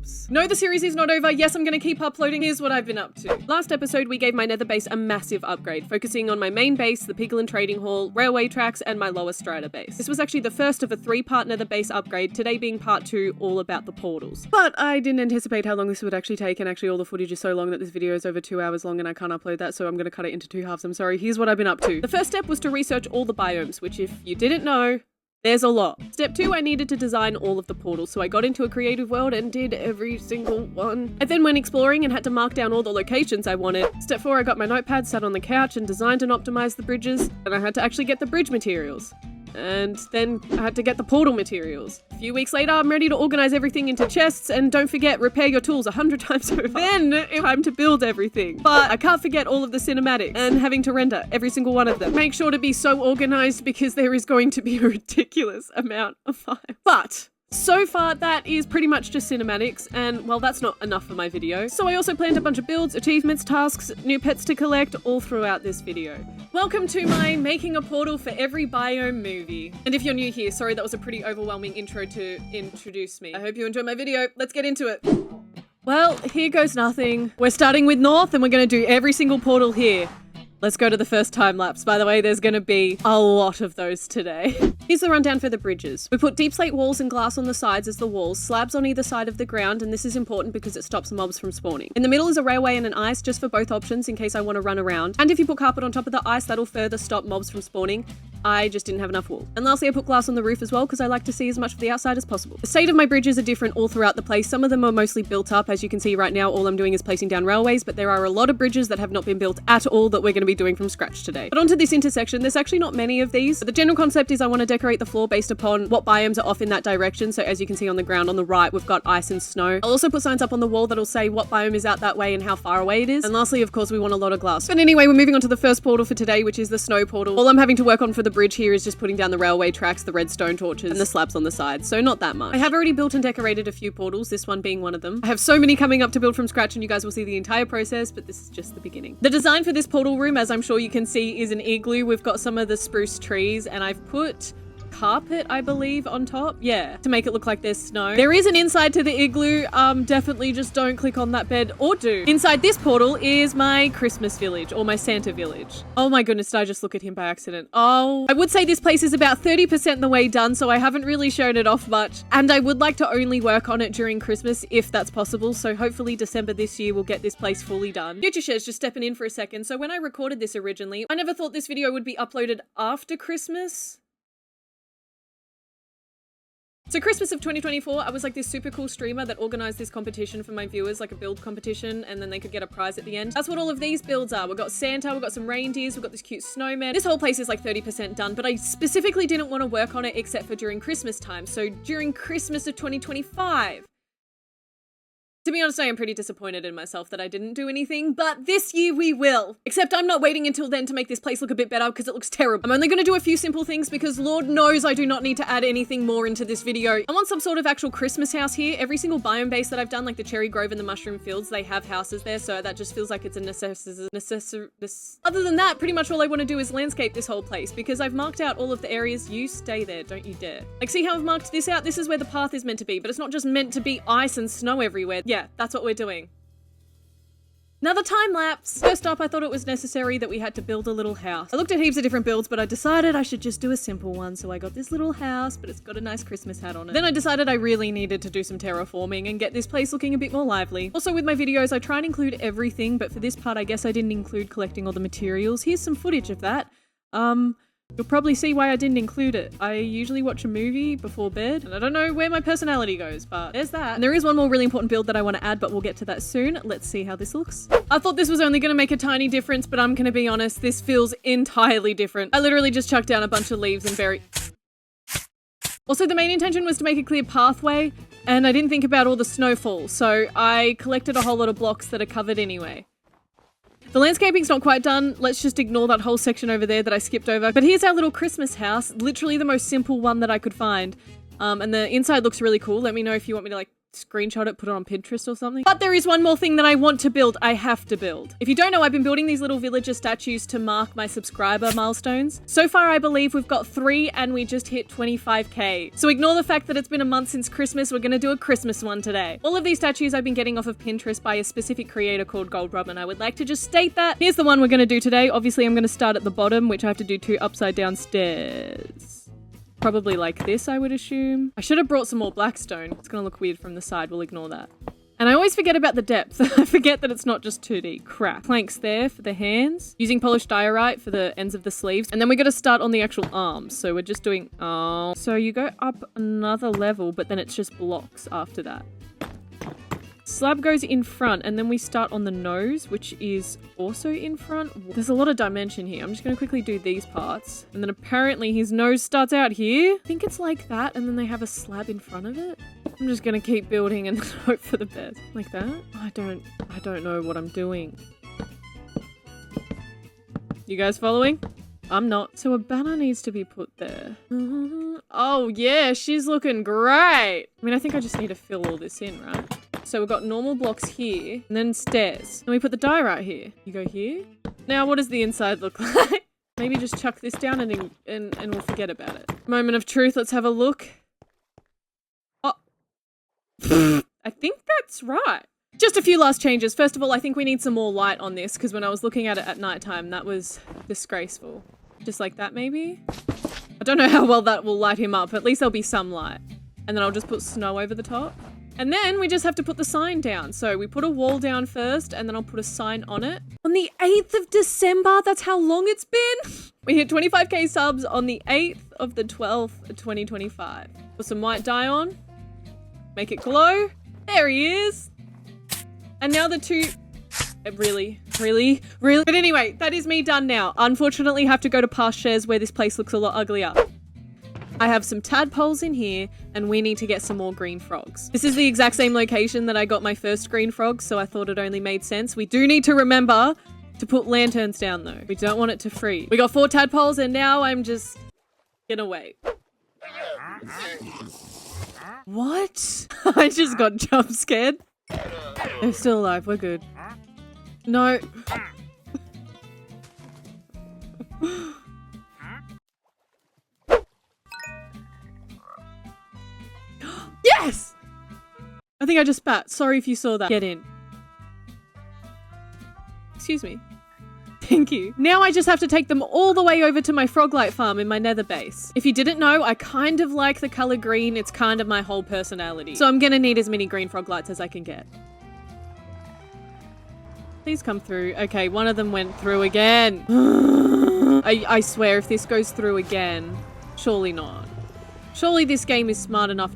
Oops. No, the series is not over. Yes, I'm gonna keep uploading. Here's what I've been up to. Last episode, we gave my nether base a massive upgrade, focusing on my main base, the Piglin Trading Hall, railway tracks, and my lower strata base. This was actually the first of a 3-part nether base upgrade, today being part 2, all about the portals. But I didn't anticipate how long this would actually take, and actually all the footage is so long that this video is over 2 hours long and I can't upload that, so I'm gonna cut it into 2 halves. I'm sorry. Here's what I've been up to. The first step was to research all the biomes, which if you didn't know, there's a lot. Step 2, I needed to design all of the portals, so I got into a creative world and did every single one. I then went exploring and had to mark down all the locations I wanted. Step 4, I got my notepad, sat on the couch and designed and optimized the bridges, and I had to actually get the bridge materials. And then I had to get the portal materials. A few weeks later, I'm ready to organize everything into chests, and don't forget, repair your tools 100 times over. Then it's time to build everything. But I can't forget all of the cinematics and having to render every single one of them. Make sure to be so organized because there is going to be a ridiculous amount of files. But so far, that is pretty much just cinematics, and well, that's not enough for my video. So I also planned a bunch of builds, achievements, tasks, new pets to collect all throughout this video. Welcome to my Making a Portal for Every Biome movie. And if you're new here, sorry that was a pretty overwhelming intro to introduce me. I hope you enjoyed my video. Let's get into it. Well, here goes nothing. We're starting with north and we're gonna do every single portal here. Let's go to the first time lapse. By the way, there's gonna be a lot of those today. Here's the rundown for the bridges. We put deep slate walls and glass on the sides as the walls, slabs on either side of the ground, and this is important because it stops mobs from spawning. In the middle is a railway and an ice, just for both options in case I want to run around. And if you put carpet on top of the ice, that'll further stop mobs from spawning. I just didn't have enough wool. And lastly, I put glass on the roof as well because I like to see as much of the outside as possible. The state of my bridges are different all throughout the place. Some of them are mostly built up. As you can see right now, all I'm doing is placing down railways, but there are a lot of bridges that have not been built at all that we're going to be doing from scratch today. But onto this intersection, there's actually not many of these. But the general concept is I want to decorate the floor based upon what biomes are off in that direction. So as you can see on the ground on the right, we've got ice and snow. I'll also put signs up on the wall that'll say what biome is out that way and how far away it is. And lastly, of course, we want a lot of glass. But anyway, we're moving on to the first portal for today, which is the snow portal. All I'm having to work on for the bridge here is just putting down the railway tracks, the redstone torches, and the slabs on the side, so not that much. I have already built and decorated a few portals, this one being one of them. I have so many coming up to build from scratch and you guys will see the entire process, but this is just the beginning. The design for this portal room, as I'm sure you can see, is an igloo. We've got some of the spruce trees and I've put carpet, I believe, on top. Yeah, to make it look like there's snow. There is an inside to the igloo. Definitely just don't click on that bed, or do. Inside this portal is my Christmas village, or my Santa village. Oh my goodness, did I just look at him by accident? Oh, I would say this place is about 30% the way done, so I haven't really shown it off much. And I would like to only work on it during Christmas, if that's possible. So hopefully December this year, we'll get this place fully done. 𝘽𝑇𝑠ℴ just stepping in for a second. So when I recorded this originally, I never thought this video would be uploaded after Christmas. So Christmas of 2024, I was like this super cool streamer that organized this competition for my viewers, like a build competition, and then they could get a prize at the end. That's what all of these builds are. We've got Santa, we've got some reindeers, we've got this cute snowman. This whole place is like 30% done, but I specifically didn't want to work on it except for during Christmas time. So during Christmas of 2025. To be honest, I am pretty disappointed in myself that I didn't do anything, but this year we will. Except I'm not waiting until then to make this place look a bit better because it looks terrible. I'm only going to do a few simple things because Lord knows I do not need to add anything more into this video. I want some sort of actual Christmas house here. Every single biome base that I've done, like the Cherry Grove and the Mushroom Fields, they have houses there, so that just feels like it's a necessity. Other than that, pretty much all I want to do is landscape this whole place because I've marked out all of the areas. You stay there, don't you dare. Like, see how I've marked this out? This is where the path is meant to be, but it's not just meant to be ice and snow everywhere. Yeah, that's what we're doing. Another time lapse. First up, I thought it was necessary that we had to build a little house. I looked at heaps of different builds, but I decided I should just do a simple one. So I got this little house, but it's got a nice Christmas hat on it. Then I decided I really needed to do some terraforming and get this place looking a bit more lively. Also with my videos, I try and include everything, but for this part, I guess I didn't include collecting all the materials. Here's some footage of that. You'll probably see why I didn't include it. I usually watch a movie before bed, and I don't know where my personality goes, but there's that. And there is one more really important build that I want to add, but we'll get to that soon. Let's see how this looks. I thought this was only going to make a tiny difference, but I'm going to be honest, this feels entirely different. I literally just chucked down a bunch of leaves and buried. Also, the main intention was to make a clear pathway, and I didn't think about all the snowfall, so I collected a whole lot of blocks that are covered anyway. The landscaping's not quite done. Let's just ignore that whole section over there that I skipped over. But here's our little Christmas house, literally the most simple one that I could find. And the inside looks really cool. Let me know if you want me to like screenshot it, put it on Pinterest or something. But there is one more thing that I want to build. I have to build. If you don't know, I've been building these little villager statues to mark my subscriber milestones. So far, I believe we've got 3 and we just hit 25k. So ignore the fact that it's been a month since Christmas. We're gonna do a Christmas one today. All of these statues I've been getting off of Pinterest by a specific creator called 𝘍𝘪, and I would like to just state that. Here's the one we're gonna do today. Obviously, I'm gonna start at the bottom, which I have to do 2 upside down stairs. Probably like this, I would assume. I should have brought some more blackstone. It's gonna look weird from the side. We'll ignore that. And I always forget about the depth. I forget that it's not just 2D. Crap. Planks there for the hands. Using polished diorite for the ends of the sleeves. And then we got to start on the actual arms. So we're just doing arms. So you go up another level, but then it's just blocks after that. Slab goes in front, and then we start on the nose, which is also in front. There's a lot of dimension here. I'm just going to quickly do these parts. And then apparently his nose starts out here. I think it's like that, and then they have a slab in front of it. I'm just going to keep building and hope for the best. Like that? I don't know what I'm doing. You guys following? I'm not. So a banner needs to be put there. Oh yeah, she's looking great. I mean, I think I just need to fill all this in, right? So we've got normal blocks here, and then stairs. And we put the diorite here. You go here. Now, what does the inside look like? Maybe just chuck this down and we'll forget about it. Moment of truth, let's have a look. Oh. I think that's right. Just a few last changes. First of all, I think we need some more light on this, because when I was looking at it at nighttime, that was disgraceful. Just like that, maybe? I don't know how well that will light him up, but at least there'll be some light. And then I'll just put snow over the top. And then we just have to put the sign down. So we put a wall down first, and then I'll put a sign on it. On the 8th of December, that's how long it's been. We hit 25k subs on the 8th of the 12th, 2025. Put some white dye on. Make it glow. There he is. And now the two... Really? But anyway, that is me done now. Unfortunately, have to go to pastures where this place looks a lot uglier. I have some tadpoles in here, and we need to get some more green frogs. This is the exact same location that I got my first green frog, so I thought it only made sense. We do need to remember to put lanterns down, though. We don't want it to freeze. We got 4 tadpoles, and now I'm just gonna wait. What? I just got jump scared. They're still alive. We're good. No. Yes! I think I just spat. Sorry if you saw that. Get in. Excuse me. Thank you. Now I just have to take them all the way over to my froglight farm in my nether base. If you didn't know, I kind of like the color green. It's kind of my whole personality. So I'm gonna need as many green froglights as I can get. Please come through. Okay, one of them went through again. I swear if this goes through again, surely not. Surely this game is smart enough.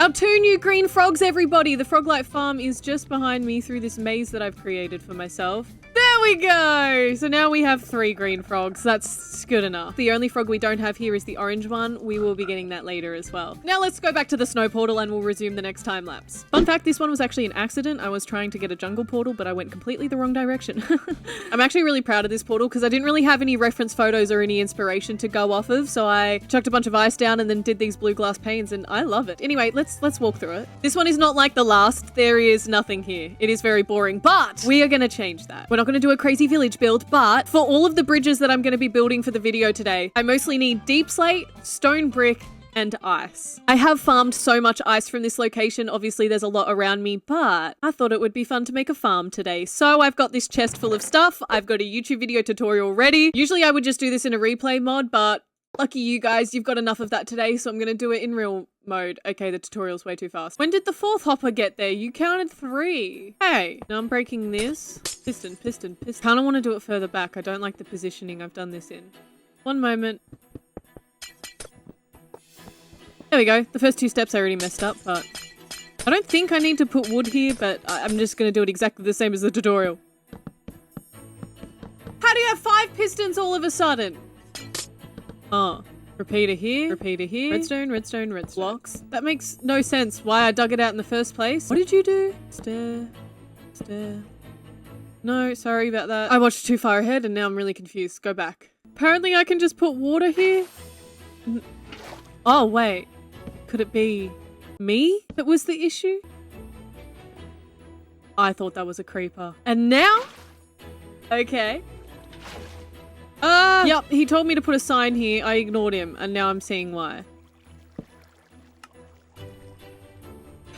Our 2 new green frogs, everybody! The Froglight farm is just behind me through this maze that I've created for myself. There we go! So now we have 3 green frogs. That's good enough. The only frog we don't have here is the orange one. We will be getting that later as well. Now let's go back to the snow portal and we'll resume the next time lapse. Fun fact, this one was actually an accident. I was trying to get a jungle portal, but I went completely the wrong direction. I'm actually really proud of this portal because I didn't really have any reference photos or any inspiration to go off of, so I chucked a bunch of ice down and then did these blue glass panes, and I love it. Anyway, let's walk through it. This one is not like the last. There is nothing here. It is very boring, but we are going to change that. We're not going to do a crazy village build, but for all of the bridges that I'm going to be building for the video today, I mostly need deep slate, stone brick, and ice. I have farmed so much ice from this location. Obviously, there's a lot around me, but I thought it would be fun to make a farm today. So I've got this chest full of stuff. I've got a YouTube video tutorial ready. Usually I would just do this in a replay mod, but lucky you guys, you've got enough of that today, so I'm going to do it in real mode. Okay, the tutorial's way too fast. When did the 4th hopper get there? You counted 3. Hey, now I'm breaking this. Piston. Kind of want to do it further back. I don't like the positioning I've done this in. One moment. There we go. The first 2 steps I already messed up, but I don't think I need to put wood here, but I'm just going to do it exactly the same as the tutorial. How do you have 5 pistons all of a sudden? Oh, repeater here, redstone. Blocks. That makes no sense why I dug it out in the first place. What did you do? Stair. No, sorry about that. I watched too far ahead and now I'm really confused. Go back. Apparently I can just put water here. Oh, wait. Could it be me that was the issue? I thought that was a creeper. And now? Okay. Yep, he told me to put a sign here. I ignored him, and now I'm seeing why.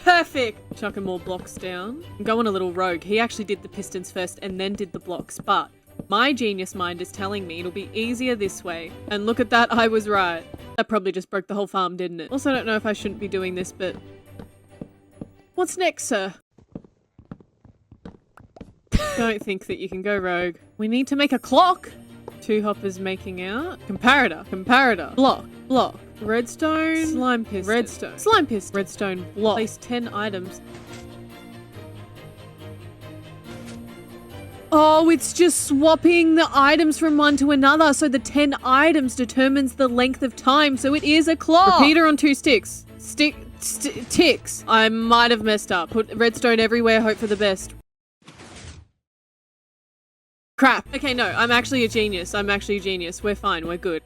Perfect! Chucking more blocks down. I'm going a little rogue. He actually did the pistons first and then did the blocks, but my genius mind is telling me it'll be easier this way. And look at that, I was right. That probably just broke the whole farm, didn't it? Also, I don't know if I shouldn't be doing this, but... What's next, sir? Don't think that you can go rogue. We need to make a clock! 2 hoppers making out. Comparator. Block. Redstone. Slime piston. Redstone. Slime piston. Redstone block. Place 10 items. Oh, it's just swapping the items from one to another. So the 10 items determines the length of time. So it is a clock. Repeater on 2 sticks. Ticks. I might have messed up. Put redstone everywhere. Hope for the best. Crap. Okay, no, I'm actually a genius. We're fine. We're good.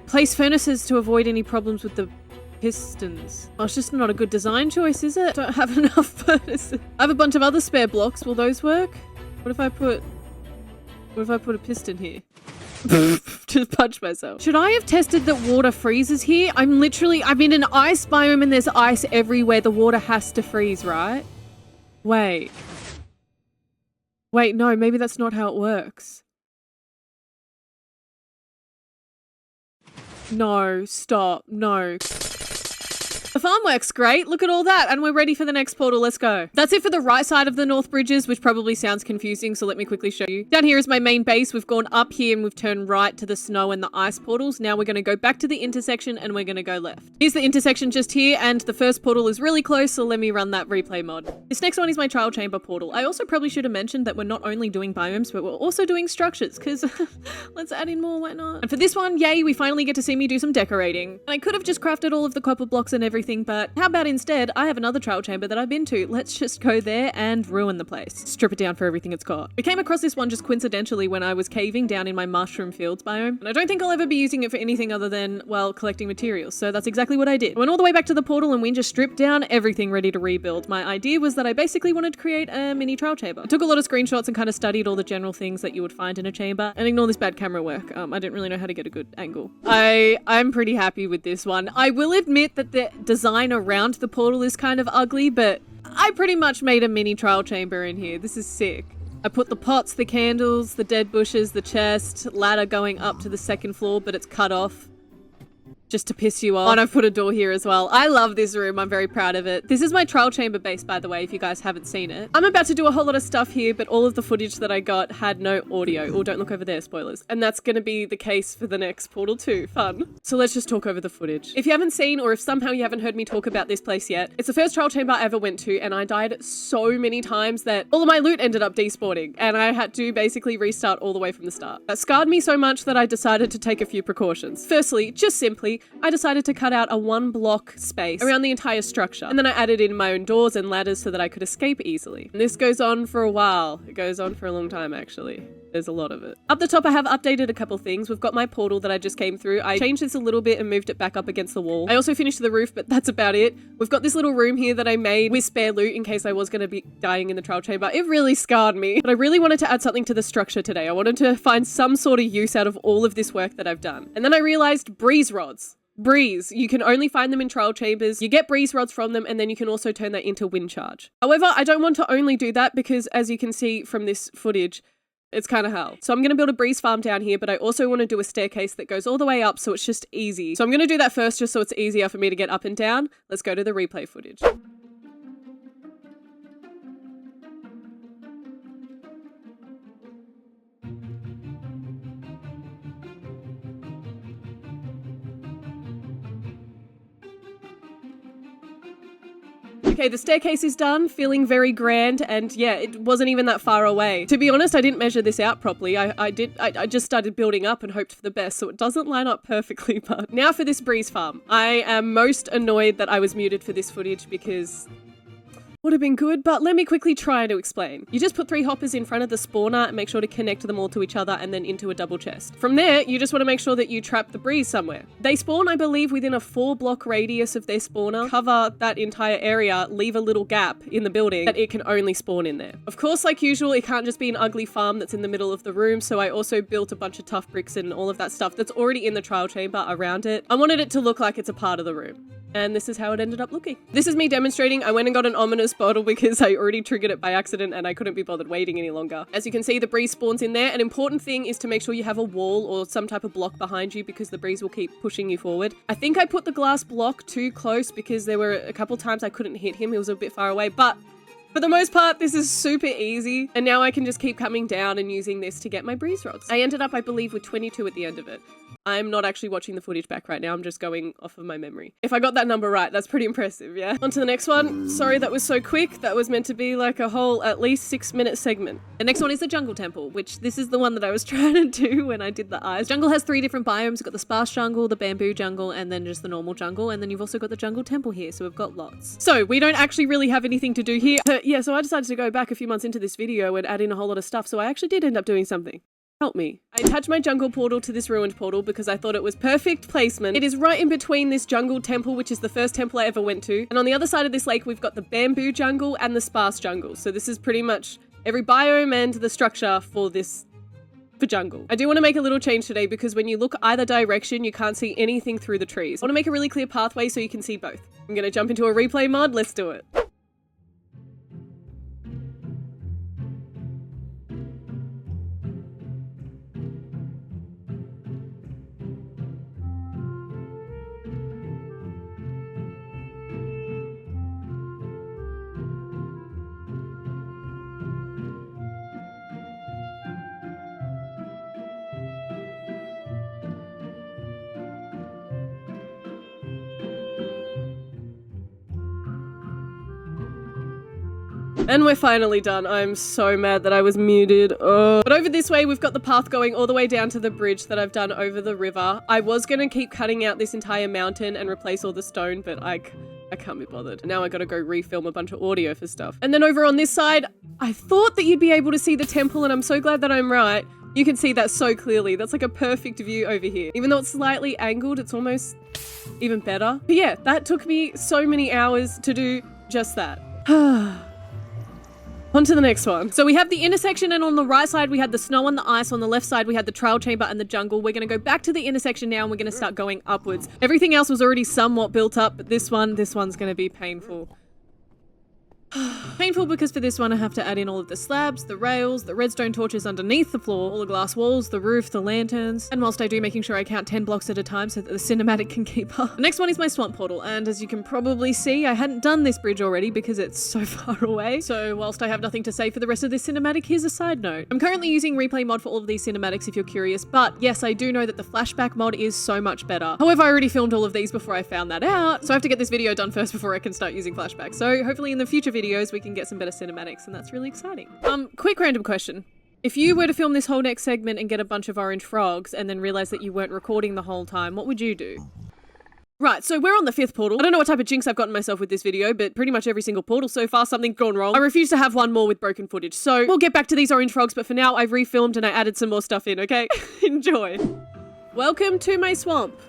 Place furnaces to avoid any problems with the pistons. Oh, it's just not a good design choice, is it? Don't have enough furnaces. I have a bunch of other spare blocks. Will those work? What if I put a piston here? Just punch myself. Should I have tested that water freezes here? I'm in an ice biome and there's ice everywhere. The water has to freeze, right? Wait, no, maybe that's not how it works. No, stop, no. The farm works great. Look at all that. And we're ready for the next portal. Let's go. That's it for the right side of the north bridges, which probably sounds confusing. So let me quickly show you. Down here is my main base. We've gone up here and we've turned right to the snow and the ice portals. Now we're going to go back to the intersection and we're going to go left. Here's the intersection just here. And the first portal is really close. So let me run that replay mod. This next one is my trial chamber portal. I also probably should have mentioned that we're not only doing biomes, but we're also doing structures because let's add in more. Why not? And for this one, yay, we finally get to see me do some decorating. And I could have just crafted all of the copper blocks and everything, but how about instead, I have another trial chamber that I've been to. Let's just go there and ruin the place. Strip it down for everything it's got. We came across this one just coincidentally when I was caving down in my mushroom fields biome. And I don't think I'll ever be using it for anything other than, well, collecting materials. So that's exactly what I did. I went all the way back to the portal and we just stripped down everything ready to rebuild. My idea was that I basically wanted to create a mini trial chamber. I took a lot of screenshots and kind of studied all the general things that you would find in a chamber. And ignore this bad camera work. I didn't really know how to get a good angle. I'm pretty happy with this one. I will admit that the design around the portal is kind of ugly, but I pretty much made a mini trial chamber in here. This is sick. I put the pots, the candles, the dead bushes, the chest, ladder going up to the 2nd floor, but it's cut off. Just to piss you off. And I've put a door here as well. I love this room. I'm very proud of it. This is my trial chamber base, by the way, if you guys haven't seen it. I'm about to do a whole lot of stuff here, but all of the footage that I got had no audio. Oh, don't look over there, spoilers. And that's going to be the case for the next portal too. Fun. So let's just talk over the footage. If you haven't seen, or if somehow you haven't heard me talk about this place yet, it's the first trial chamber I ever went to, and I died so many times that all of my loot ended up despawning, and I had to basically restart all the way from the start. That scarred me so much that I decided to take a few precautions. Firstly, just simply, I decided to cut out a 1-block space around the entire structure. And then I added in my own doors and ladders so that I could escape easily. And this goes on for a while. It goes on for a long time, actually. There's a lot of it. Up the top, I have updated a couple things. We've got my portal that I just came through. I changed this a little bit and moved it back up against the wall. I also finished the roof, but that's about it. We've got this little room here that I made with spare loot in case I was going to be dying in the trial chamber. It really scarred me, but I really wanted to add something to the structure today. I wanted to find some sort of use out of all of this work that I've done. And then I realized breeze rods. Breeze. You can only find them in trial chambers. You get breeze rods from them, and then you can also turn that into wind charge. However, I don't want to only do that because, as you can see from this footage, it's kind of hell. So I'm going to build a breeze farm down here, but I also want to do a staircase that goes all the way up so it's just easy. So I'm going to do that first just so it's easier for me to get up and down. Let's go to the replay footage. Okay, the staircase is done, feeling very grand, and yeah, it wasn't even that far away. To be honest, I didn't measure this out properly. I just started building up and hoped for the best, so it doesn't line up perfectly, but now for this breeze farm. I am most annoyed that I was muted for this footage because... would have been good, but let me quickly try to explain. You just put 3 hoppers in front of the spawner and make sure to connect them all to each other and then into a double chest. From there, you just want to make sure that you trap the breeze somewhere. They spawn, I believe, within a 4-block radius of their spawner. Cover that entire area, leave a little gap in the building that it can only spawn in there. Of course, like usual, it can't just be an ugly farm that's in the middle of the room, so I also built a bunch of tough bricks and all of that stuff that's already in the trial chamber around it. I wanted it to look like it's a part of the room. And this is how it ended up looking. This is me demonstrating. I went and got an ominous bottle because I already triggered it by accident and I couldn't be bothered waiting any longer. As you can see, the breeze spawns in there. An important thing is to make sure you have a wall or some type of block behind you because the breeze will keep pushing you forward. I think I put the glass block too close because there were a couple times I couldn't hit him. He was a bit far away, but for the most part, this is super easy. And now I can just keep coming down and using this to get my breeze rods. I ended up, I believe, with 22 at the end of it. I'm not actually watching the footage back right now. I'm just going off of my memory. If I got that number right, that's pretty impressive, yeah? On to the next one. Sorry that was so quick. That was meant to be like a whole at least 6-minute segment. The next one is the jungle temple, which this is the one that I was trying to do when I did the eyes. Jungle has 3 different biomes. We've got the sparse jungle, the bamboo jungle, and then just the normal jungle. And then you've also got the jungle temple here. So we've got lots. So we don't actually really have anything to do here. Yeah, so I decided to go back a few months into this video and add in a whole lot of stuff. So I actually did end up doing something. Help me. I attached my jungle portal to this ruined portal because I thought it was perfect placement. It is right in between this jungle temple, which is the first temple I ever went to. And on the other side of this lake, we've got the bamboo jungle and the sparse jungle. So this is pretty much every biome and the structure for jungle. I do want to make a little change today because when you look either direction, you can't see anything through the trees. I want to make a really clear pathway so you can see both. I'm going to jump into a replay mod. Let's do it. And we're finally done. I'm so mad that I was muted. Oh. But over this way, we've got the path going all the way down to the bridge that I've done over the river. I was going to keep cutting out this entire mountain and replace all the stone, but I can't be bothered. Now I gotta go refilm a bunch of audio for stuff. And then over on this side, I thought that you'd be able to see the temple, and I'm so glad that I'm right. You can see that so clearly. That's like a perfect view over here. Even though it's slightly angled, it's almost even better. But yeah, that took me so many hours to do just that. On to the next one. So we have the intersection, and on the right side we had the snow and the ice. On the left side we had the trial chamber and the jungle. We're going to go back to the intersection now and we're going to start going upwards. Everything else was already somewhat built up, but this one's going to be painful. Painful because for this one I have to add in all of the slabs, the rails, the redstone torches underneath the floor, all the glass walls, the roof, the lanterns, and whilst I do, making sure I count 10 blocks at a time so that the cinematic can keep up. The next one is my swamp portal, and as you can probably see, I hadn't done this bridge already because it's so far away. So whilst I have nothing to say for the rest of this cinematic, here's a side note. I'm currently using replay mod for all of these cinematics if you're curious, but yes, I do know that the flashback mod is so much better. However, I already filmed all of these before I found that out, so I have to get this video done first before I can start using flashback. So hopefully in the future videos we can get some better cinematics, and that's really exciting. Quick random question. If you were to film this whole next segment and get a bunch of orange frogs and then realize that you weren't recording the whole time, what would you do? Right, so we're on the 5th portal. I don't know what type of jinx I've gotten myself with this video, but pretty much every single portal so far, something's gone wrong. I refuse to have one more with broken footage, so we'll get back to these orange frogs, but for now I've refilmed and I added some more stuff in, okay? Enjoy. Welcome to my swamp.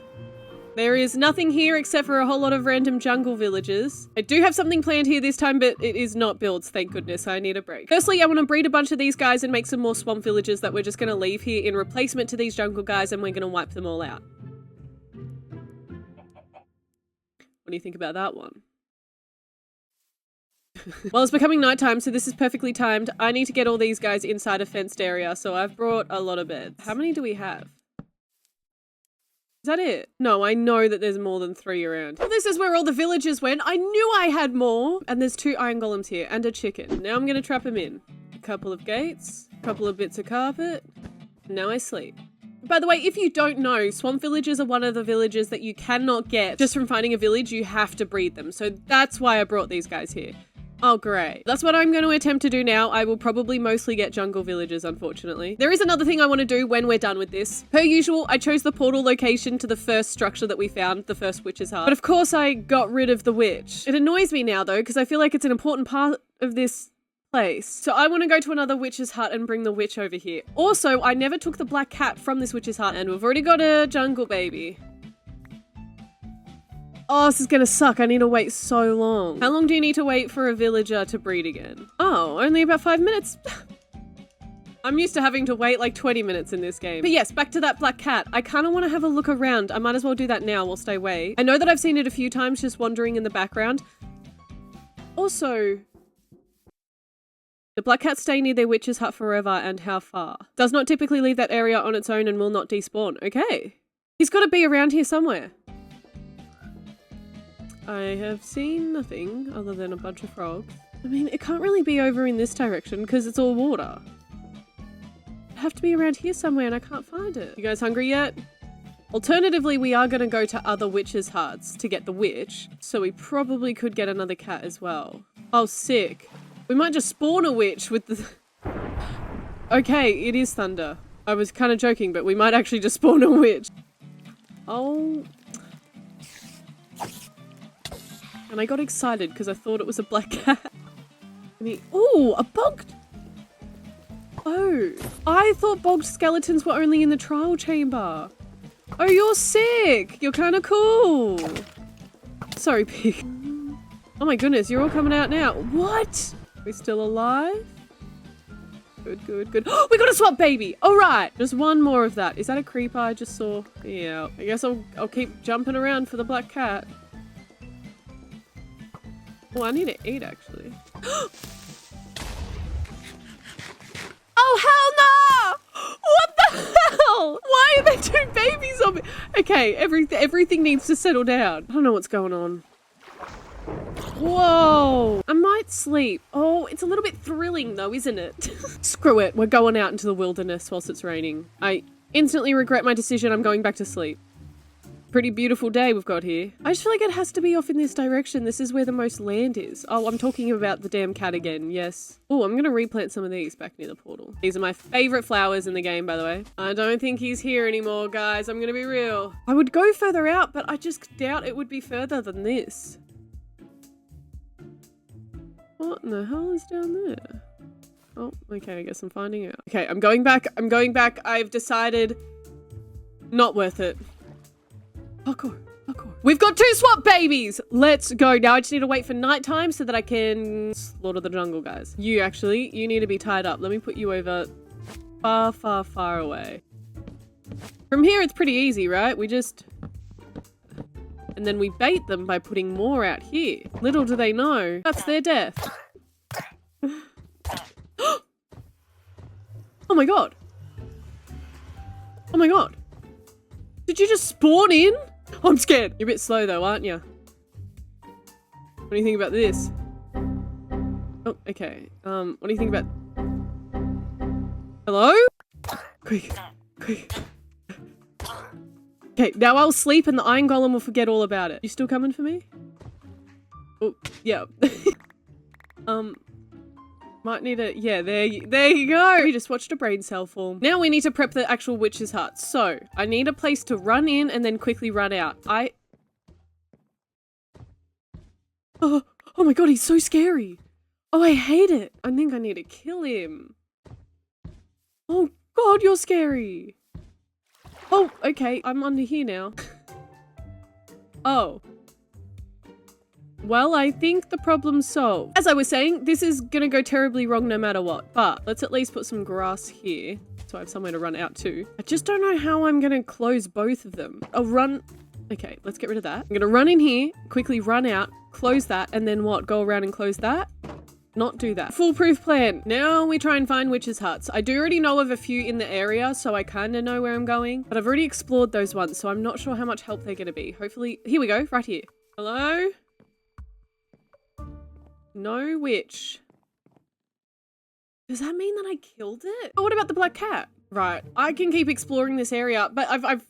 There is nothing here except for a whole lot of random jungle villages. I do have something planned here this time, but it is not builds, thank goodness. I need a break. Firstly, I want to breed a bunch of these guys and make some more swamp villages that we're just going to leave here in replacement to these jungle guys, and we're going to wipe them all out. What do you think about that one? Well, it's becoming nighttime, so this is perfectly timed. I need to get all these guys inside a fenced area, so I've brought a lot of beds. How many do we have? Is that it? No, I know that there's more than 3 around. Well, this is where all the villagers went. I knew I had more. And there's 2 iron golems here and a chicken. Now I'm going to trap them in. A couple of gates, a couple of bits of carpet. Now I sleep. By the way, if you don't know, swamp villages are one of the villages that you cannot get just from finding a village. You have to breed them. So that's why I brought these guys here. Oh, great. That's what I'm going to attempt to do now. I will probably mostly get jungle villagers, unfortunately. There is another thing I want to do when we're done with this. Per usual, I chose the portal location to the first structure that we found, the first witch's hut. But of course I got rid of the witch. It annoys me now though, because I feel like it's an important part of this place. So I want to go to another witch's hut and bring the witch over here. Also, I never took the black cat from this witch's hut, and we've already got a jungle baby. Oh, this is gonna suck. I need to wait so long. How long do you need to wait for a villager to breed again? Oh, only about 5 minutes. I'm used to having to wait like 20 minutes in this game. But yes, back to that black cat. I kind of want to have a look around. I might as well do that now whilst I wait. I know that I've seen it a few times just wandering in the background. Also, the black cats stay near their witch's hut forever, and how far? Does not typically leave that area on its own and will not despawn. Okay. He's got to be around here somewhere. I have seen nothing other than a bunch of frogs. I mean, it can't really be over in this direction because it's all water. It'd have to be around here somewhere and I can't find it. You guys hungry yet? Alternatively, we are going to go to other witches' huts to get the witch, so we probably could get another cat as well. Oh, sick. We might just spawn a witch with the... Okay, it is thunder. I was kind of joking, but we might actually just spawn a witch. Oh... And I got excited because I thought it was a black cat. Ooh, a bogged... Oh, I thought bogged skeletons were only in the trial chamber. Oh, you're sick. You're kind of cool. Sorry, pig. Oh my goodness, you're all coming out now. What? We still alive? Good, good, good. We got a swap baby. All right, just one more of that. Is that a creeper I just saw? Yeah, I guess I'll keep jumping around for the black cat. Oh, I need to eat, actually. Oh, hell no! What the hell? Why are there two babies on me? Okay, everything needs to settle down. I don't know what's going on. Whoa! I might sleep. Oh, it's a little bit thrilling though, isn't it? Screw it. We're going out into the wilderness whilst it's raining. I instantly regret my decision. I'm going back to sleep. Pretty beautiful day we've got here. I just feel like it has to be off in this direction. This is where the most land is. Oh, I'm talking about the damn cat again. Yes. Oh, I'm going to replant some of these back near the portal. These are my favorite flowers in the game, by the way. I don't think he's here anymore, guys. I'm going to be real. I would go further out, but I just doubt it would be further than this. What in the hell is down there? Oh, okay. I guess I'm finding out. Okay, I'm going back. I'm going back. I've decided not worth it. Parkour, parkour. We've got 2 swap babies! Let's go. Now I just need to wait for nighttime so that I can slaughter the jungle guys. You need to be tied up. Let me put you over far, far, far away. From here it's pretty easy, right? We just... And then we bait them by putting more out here. Little do they know, that's their death. Oh my god. Oh my god. Did you just spawn in? Oh, I'm scared. You're a bit slow though, aren't you? What do you think about this? Oh, okay. What do you think about... Hello? Quick, quick. Okay, now I'll sleep and the iron golem will forget all about it. You still coming for me? Oh, yeah. Might need a... Yeah, there you go. We just watched a brain cell form. Now we need to prep the actual witch's hut. So, I need a place to run in and then quickly run out. Oh my god, he's so scary. Oh, I hate it. I think I need to kill him. Oh god, you're scary. Oh, okay. I'm under here now. Oh. Well, I think the problem's solved. As I was saying, this is gonna go terribly wrong no matter what, but let's at least put some grass here so I have somewhere to run out to. I just don't know how I'm gonna close both of them. I'll run... Okay, let's get rid of that. I'm gonna run in here, quickly run out, close that, and then what? Go around and close that? Not do that. Foolproof plan. Now we try and find witches' huts. I do already know of a few in the area, so I kind of know where I'm going, but I've already explored those ones, so I'm not sure how much help they're gonna be. Hopefully... Here we go, right here. Hello? No witch. Does that mean that I killed it? Oh, what about the black cat? Right, I can keep exploring this area, but I've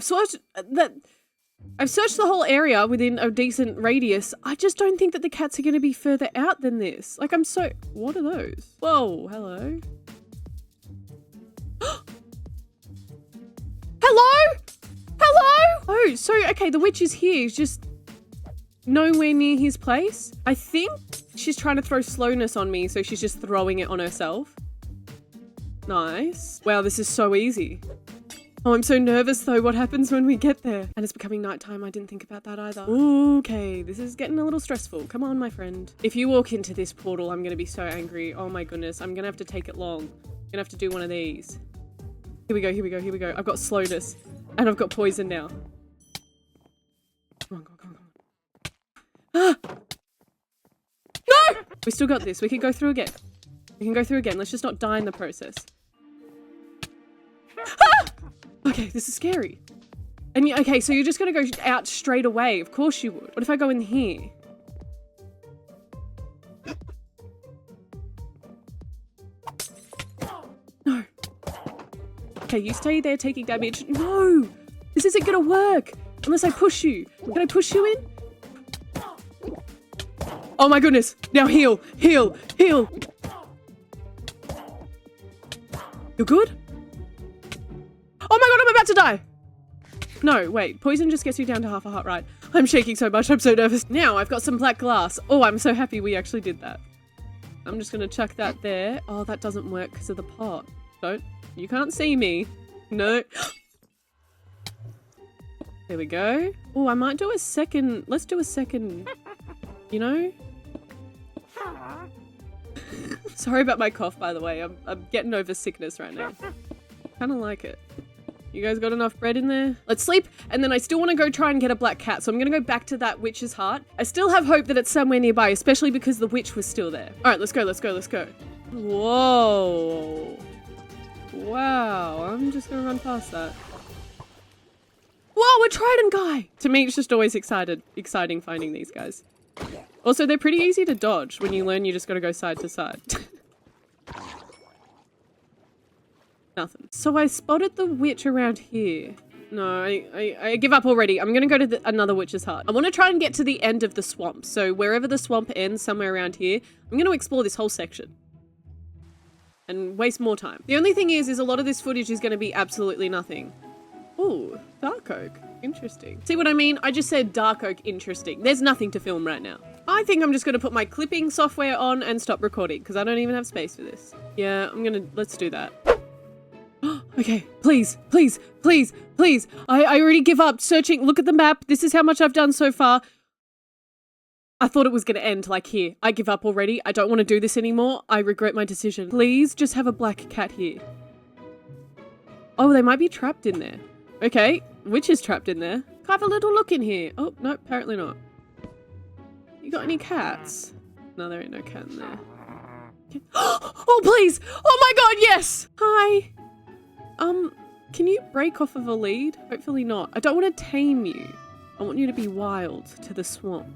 searched that I've searched the whole area within a decent radius. I just don't think that the cats are going to be further out than this. Like, what are those? Whoa, hello. Hello? Hello? Oh, so, okay, the witch is here. He's just nowhere near his place. I think she's trying to throw slowness on me, so she's just throwing it on herself. Nice. Wow, this is so easy. Oh, I'm so nervous though. What happens when we get there? And it's becoming nighttime. I didn't think about that either. Okay, this is getting a little stressful. Come on, my friend. If you walk into this portal, I'm gonna be so angry. Oh my goodness, I'm gonna have to take it long. I'm gonna have to do one of these. Here we go, here we go, here we go. I've got slowness and I've got poison now. Come on, come on, come on. Ah! No! We still got this. We can go through again. We can go through again. Let's just not die in the process. Ah! Okay, this is scary. And okay, so you're just gonna go out straight away. Of course you would. What if I go in here? No. Okay, you stay there taking damage. No! This isn't gonna work unless I push you. Can I push you in? Oh my goodness. Now heal, heal, heal. You're good? Oh my god, I'm about to die! No, wait. Poison just gets you down to half a heart, right? I'm shaking so much, I'm so nervous. Now, I've got some black glass. Oh, I'm so happy we actually did that. I'm just gonna chuck that there. Oh, that doesn't work because of the pot. Don't. You can't see me. No. There we go. Oh, I might do a second. Let's do a second. You know? Sorry about my cough, by the way. I'm getting over sickness right now. Kind of like it. You guys got enough bread in there? Let's sleep, and then I still want to go try and get a black cat, so I'm gonna go back to that witch's heart. I still have hope that it's somewhere nearby, especially because the witch was still there. All right, let's go, let's go, let's go. Whoa. Wow, I'm just gonna run past that. Whoa, a trident guy! To me, it's just always exciting finding these guys. Also, they're pretty easy to dodge. When you learn, you just gotta go side to side. Nothing. So I spotted the witch around here. No, I give up already. I'm gonna go to another witch's hut. I want to try and get to the end of the swamp. So wherever the swamp ends, somewhere around here, I'm gonna explore this whole section. And waste more time. The only thing is a lot of this footage is gonna be absolutely nothing. Ooh, dark oak. Interesting. See what I mean? I just said dark oak interesting. There's nothing to film right now. I think I'm just gonna put my clipping software on and stop recording because I don't even have space for this. Yeah, let's do that. Okay, please, please, please, please. I already give up searching. Look at the map. This is how much I've done so far. I thought it was going to end like here. I give up already. I don't want to do this anymore. I regret my decision. Please just have a black cat here. Oh, they might be trapped in there. Okay, witch is trapped in there. Can I have a little look in here? Oh, no, apparently not. You got any cats? No, there ain't no cat in there. Oh, please. Oh my God, yes. Hi. Can you break off of a lead? Hopefully not. I don't want to tame you. I want you to be wild to the swamp.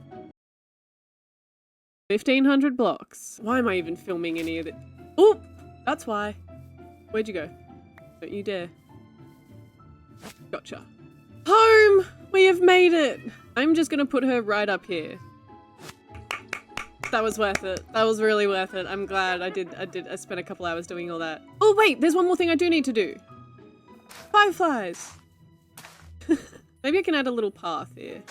1,500 blocks. Why am I even filming any of it? Oh, that's why. Where'd you go? Don't you dare. Gotcha. Home! We have made it! I'm just gonna put her right up here. That was worth it. That was really worth it. I'm glad I spent a couple hours doing all that. Oh wait, there's one more thing I do need to do. Fireflies! Maybe I can add a little path here.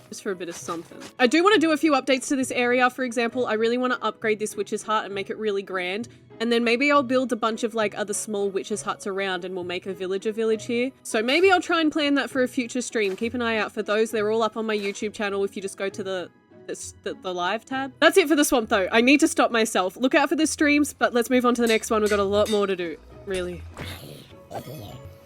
Just for a bit of something. I do want to do a few updates to this area. For example, I really want to upgrade this witch's hut and make it really grand. And then maybe I'll build a bunch of like other small witches' huts around and we'll make a village here. So maybe I'll try and plan that for a future stream. Keep an eye out for those. They're all up on my YouTube channel if you just go to the live tab. That's it for the swamp though. I need to stop myself. Look out for the streams, but let's move on to the next one. We've got a lot more to do. Really.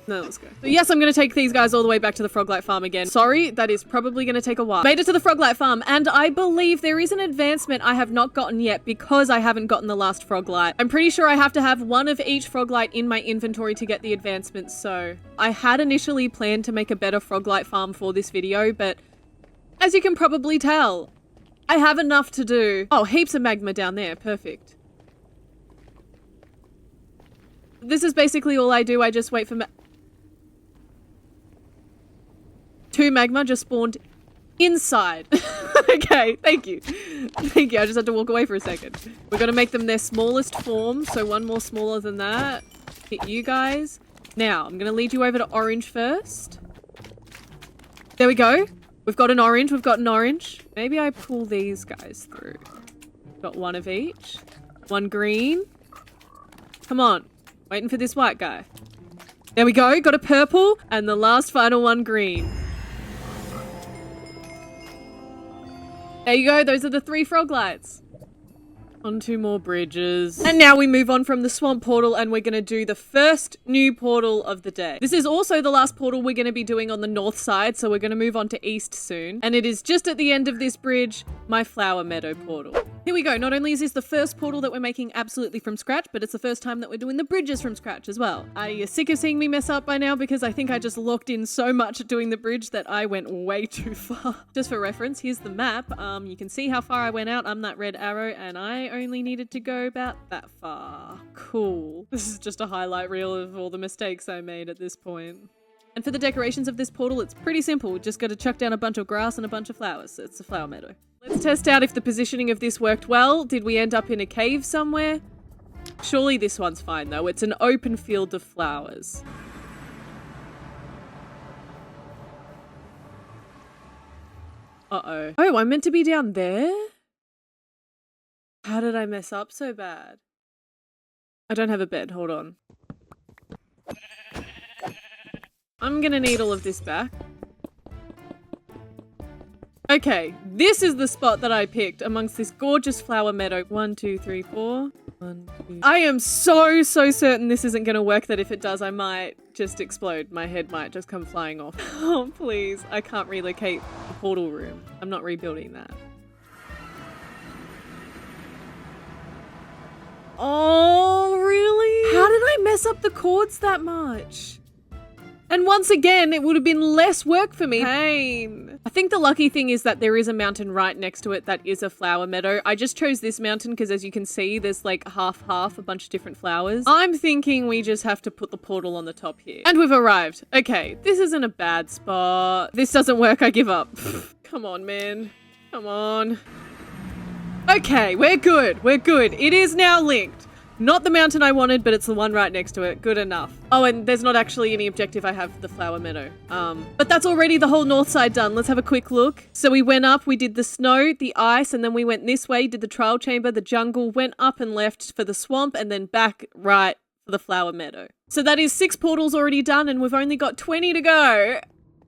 No, let's go. So yes, I'm going to take these guys all the way back to the Froglight farm again. Sorry, that is probably going to take a while. Made it to the Froglight farm, and I believe there is an advancement I have not gotten yet because I haven't gotten the last Froglight. I'm pretty sure I have to have one of each Froglight in my inventory to get the advancement, so I had initially planned to make a better Froglight farm for this video, but as you can probably tell, I have enough to do. Oh, heaps of magma down there. Perfect. This is basically all I do. I just wait for 2 magma just spawned inside. Okay, thank you. Thank you. I just had to walk away for a second. We're going to make them their smallest form. So 1 more smaller than that. Hit you guys. Now, I'm going to lead you over to orange first. There we go. We've got an orange. We've got an orange. Maybe I pull these guys through. Got 1 of each. 1 green. Come on. Waiting for this white guy. There we go. Got a purple. And the last final one green. There you go. Those are the 3 frog lights. On 2 more bridges. And now we move on from the swamp portal and we're going to do the first new portal of the day. This is also the last portal we're going to be doing on the north side, so we're going to move on to east soon. And it is just at the end of this bridge, my flower meadow portal. Here we go. Not only is this the first portal that we're making absolutely from scratch, but it's the first time that we're doing the bridges from scratch as well. Are you sick of seeing me mess up by now? Because I think I just locked in so much at doing the bridge that I went way too far. Just for reference, here's the map. You can see how far I went out. I'm that red arrow and I only needed to go about that far. Cool. This is just a highlight reel of all the mistakes I made at this point. And for the decorations of this portal, it's pretty simple. We just got to chuck down a bunch of grass and a bunch of flowers. It's a flower meadow. Let's test out if the positioning of this worked well. Did we end up in a cave somewhere? Surely this one's fine though. It's an open field of flowers. Uh-oh. Oh, I'm meant to be down there? How did I mess up so bad? I don't have a bed. Hold on. I'm gonna need all of this back. Okay, this is the spot that I picked amongst this gorgeous flower meadow. 1, 2, 3, 4. 1, 2. I am so certain this isn't gonna work, that if it does, I might just explode. My head might just come flying off. Oh, please. I can't relocate the portal room. I'm not rebuilding that. Oh, really? How did I mess up the chords that much? And once again, it would have been less work for me. Pain. I think the lucky thing is that there is a mountain right next to it that is a flower meadow. I just chose this mountain because, as you can see, there's like half, a bunch of different flowers. I'm thinking we just have to put the portal on the top here. And we've arrived. Okay, this isn't a bad spot. This doesn't work, I give up. Come on, man. Come on. Okay, we're good. We're good. It is now linked. Not the mountain I wanted, but it's the one right next to it. Good enough. Oh, and there's not actually any objective I have for the flower meadow. But that's already the whole north side done. Let's have a quick look. So we went up, we did the snow, the ice, and then we went this way, did the trial chamber, the jungle, went up and left for the swamp, and then back right for the flower meadow. So that is 6 portals already done, and we've only got 20 to go.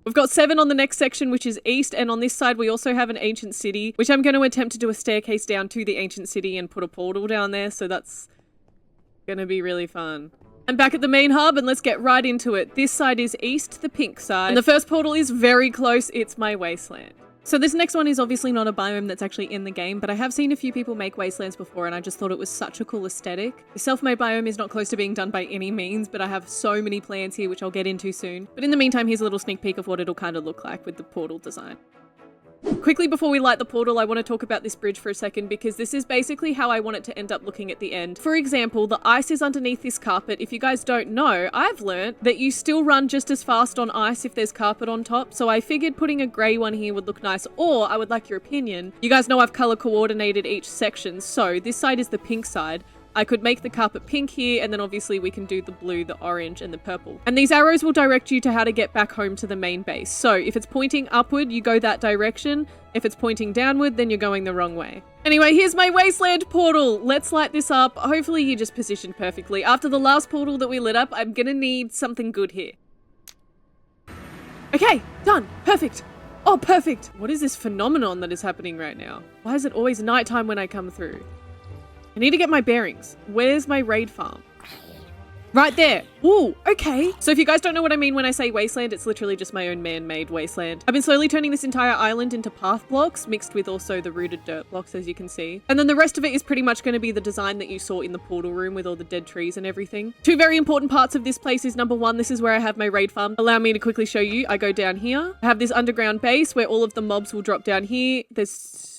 We've got 7 on the next section, which is east, and on this side we also have an ancient city, which I'm going to attempt to do a staircase down to the ancient city and put a portal down there, so that's gonna be really fun. I'm back at the main hub and let's get right into it. This side is east, the pink side, and the first portal is very close. It's my Wasteland. So this next one is obviously not a biome that's actually in the game, but I have seen a few people make wastelands before and I just thought it was such a cool aesthetic. The self-made biome is not close to being done by any means, but I have so many plans here which I'll get into soon. But in the meantime, here's a little sneak peek of what it'll kind of look like with the portal design. Quickly before we light the portal, I want to talk about this bridge for a second because this is basically how I want it to end up looking at the end. For example, the ice is underneath this carpet. If you guys don't know, I've learned that you still run just as fast on ice if there's carpet on top. So I figured putting a grey one here would look nice, or I would like your opinion. You guys know I've color coordinated each section. So this side is the pink side. I could make the carpet pink here, and then obviously we can do the blue, the orange, and the purple. And these arrows will direct you to how to get back home to the main base. So if it's pointing upward, you go that direction. If it's pointing downward, then you're going the wrong way. Anyway, here's my Wasteland portal. Let's light this up. Hopefully you just positioned perfectly. After the last portal that we lit up, I'm gonna need something good here. Okay, done. Perfect. Oh, perfect. What is this phenomenon that is happening right now? Why is it always nighttime when I come through? I need to get my bearings. Where's my raid farm? Right there. Ooh, okay. So if you guys don't know what I mean when I say wasteland, it's literally just my own man-made wasteland. I've been slowly turning this entire island into path blocks, mixed with also the rooted dirt blocks, as you can see. And then the rest of it is pretty much going to be the design that you saw in the portal room with all the dead trees and everything. 2 very important parts of this place is number 1, this is where I have my raid farm. Allow me to quickly show you. I go down here. I have this underground base where all of the mobs will drop down here. There's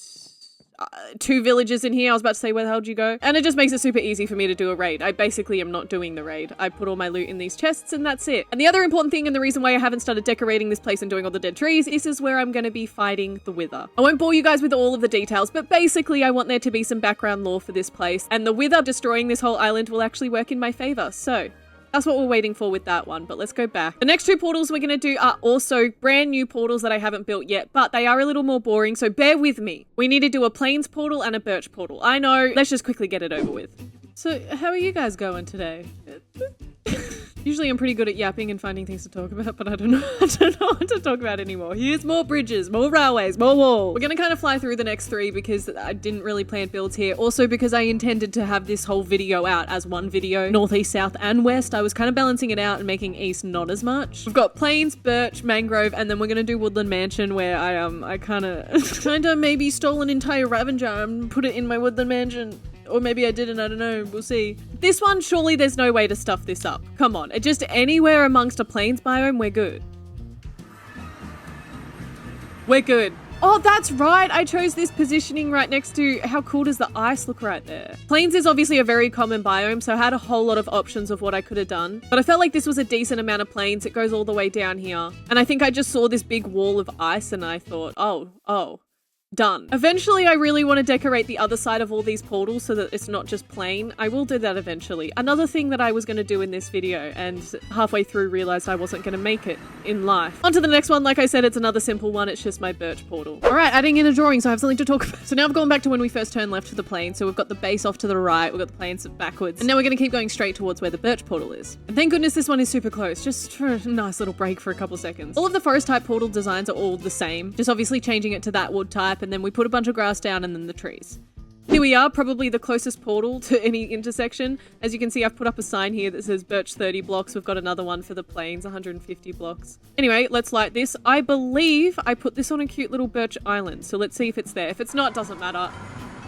2 villages in here. I was about to say, where the hell did you go? And it just makes it super easy for me to do a raid. I basically am not doing the raid. I put all my loot in these chests and that's it. And the other important thing and the reason why I haven't started decorating this place and doing all the dead trees, this is where I'm going to be fighting the Wither. I won't bore you guys with all of the details, but basically I want there to be some background lore for this place, and the Wither destroying this whole island will actually work in my favor. So that's what we're waiting for with that one, but let's go back. The next 2 portals we're going to do are also brand new portals that I haven't built yet, but they are a little more boring, so bear with me. We need to do a plains portal and a birch portal. I know, let's just quickly get it over with. So how are you guys going today? Usually I'm pretty good at yapping and finding things to talk about, but I don't know what to talk about anymore. Here's more bridges, more railways, more walls. We're gonna kind of fly through the next 3 because I didn't really plan builds here. Also because I intended to have this whole video out as one video, north, east, south, and west. I was kind of balancing it out and making east not as much. We've got plains, birch, mangrove, and then we're gonna do Woodland Mansion where I kind of maybe stole an entire Ravager and put it in my Woodland Mansion. Or maybe I didn't, I don't know, we'll see. This one, surely there's no way to stuff this up. Come on, just anywhere amongst a plains biome, we're good. We're good. Oh, that's right. I chose this positioning right next to, how cool does the ice look right there? Plains is obviously a very common biome, so I had a whole lot of options of what I could have done. But I felt like this was a decent amount of plains. It goes all the way down here. And I think I just saw this big wall of ice and I thought, oh. Done. Eventually, I really want to decorate the other side of all these portals so that it's not just plain. I will do that eventually. Another thing that I was going to do in this video and halfway through realized I wasn't going to make it in life. On to the next one. Like I said, it's another simple one. It's just my birch portal. All right, adding in a drawing so I have something to talk about. So now I've gone back to when we first turned left to the plain. So we've got the base off to the right. We've got the plains backwards. And now we're going to keep going straight towards where the birch portal is. And thank goodness this one is super close, just for a nice little break for a couple seconds. All of the forest type portal designs are all the same, just obviously changing it to that wood type, and then we put a bunch of grass down and then the trees. Here we are, probably the closest portal to any intersection. As you can see, I've put up a sign here that says birch 30 blocks. We've got another one for the plains, 150 blocks. Anyway, let's light this. I believe I put this on a cute little birch island. So let's see if it's there. If it's not, doesn't matter.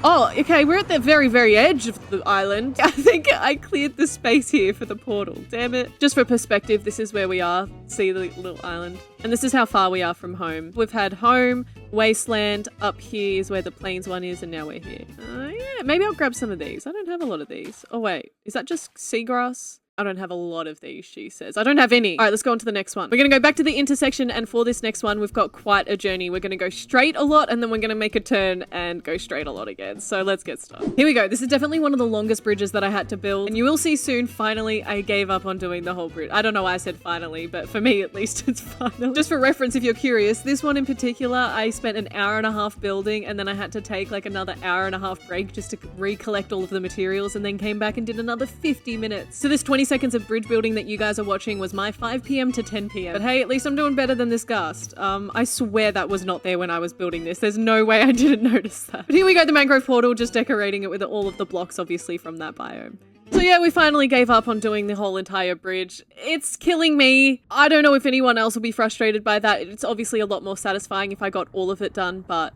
Oh, okay, we're at the very, very edge of the island. I think I cleared the space here for the portal. Damn it. Just for perspective, this is where we are. See the little island? And this is how far we are from home. We've had home, Wasteland, up here is where the plains one is, and now we're here. Yeah, maybe I'll grab some of these. I don't have a lot of these. Oh, wait. Is that just seagrass? I don't have a lot of these, she says. I don't have any. All right, let's go on to the next one. We're going to go back to the intersection, and for this next one, we've got quite a journey. We're going to go straight a lot, and then we're going to make a turn and go straight a lot again. So let's get started. Here we go. This is definitely one of the longest bridges that I had to build, and you will see soon, finally, I gave up on doing the whole bridge. I don't know why I said finally, but for me, at least, it's final. Just for reference, if you're curious, this one in particular, I spent an hour and a half building, and then I had to take like another hour and a half break just to recollect all of the materials, and then came back and did another 50 minutes. So this 20 seconds of bridge building that you guys are watching was my 5 p.m. to 10 p.m. But hey, at least I'm doing better than this ghast. I swear that was not there when I was building this. There's no way I didn't notice that. But here we go, the mangrove portal, just decorating it with all of the blocks, obviously, from that biome. So yeah, we finally gave up on doing the whole entire bridge. It's killing me. I don't know if anyone else will be frustrated by that. It's obviously a lot more satisfying if I got all of it done, but